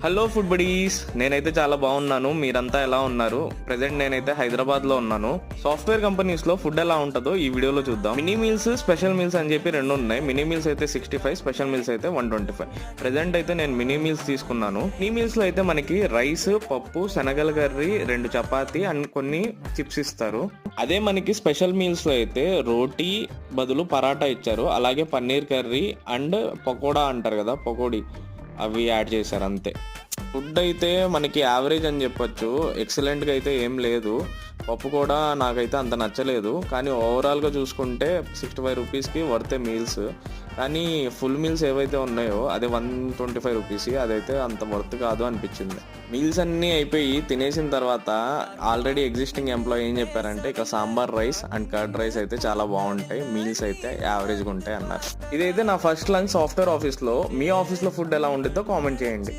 Hello food buddies, నేనైతే చాలా బాగున్నాను. మీరంతా ఎలా ఉన్నారు? ప్రెసెంట్ నేనైతే హైదరాబాద్లో ఉన్నాను. సాఫ్ట్వేర్ కంపెనీస్లో ఫుడ్ ఎలా ఉంటుందో ఈ వీడియోలో చూద్దాం. మినీ మీల్స్, స్పెషల్ మీల్స్ అని చెప్పి రెండు ఉన్నాయి. మినీ మీల్స్ అయితే 65, స్పెషల్ మీల్స్ అయితే 125. ప్రెసెంట్ అయితే నేను మినీ మీల్స్ తీసుకున్నాను. మినీ మీల్స్లో అయితే మనకి రైస్, పప్పు, శనగల కర్రీ, 2 చపాతీ అండ్ కొన్ని చిప్స్ ఇస్తారు. అదే మనకి స్పెషల్ మీల్స్లో అయితే రోటీ బదులు పరాటా ఇచ్చారు. అలాగే పన్నీర్ కర్రీ అండ్ పకోడా అంటారు కదా, పకోడీ, అవి యాడ్ చేశారు అంతే. ఫుడ్ అయితే మనకి యావరేజ్ అని చెప్పొచ్చు. ఎక్సలెంట్గా అయితే ఏం లేదు. పప్పు కూడా నాకైతే అంత నచ్చలేదు. కానీ ఓవరాల్గా చూసుకుంటే 65 రూపీస్కి వర్తే మీల్స్. కానీ ఫుల్ మీల్స్ ఏవైతే ఉన్నాయో అది 125 రూపీస్, అదైతే అంత వర్త్ కాదు అనిపించింది. మీల్స్ అన్నీ అయిపోయి తినేసిన తర్వాత ఆల్రెడీ ఎగ్జిస్టింగ్ ఎంప్లాయీ ఏం చెప్పారంటే ఇక sambar rice and curd rice అయితే చాలా బాగుంటాయి, మీల్స్ అయితే యావరేజ్గా ఉంటాయి అన్నారు. ఇదైతే నా ఫస్ట్ లంచ్ సాఫ్ట్వేర్ ఆఫీస్లో. మీ ఆఫీస్లో ఫుడ్ ఎలా ఉండిద్దో కామెంట్ చేయండి.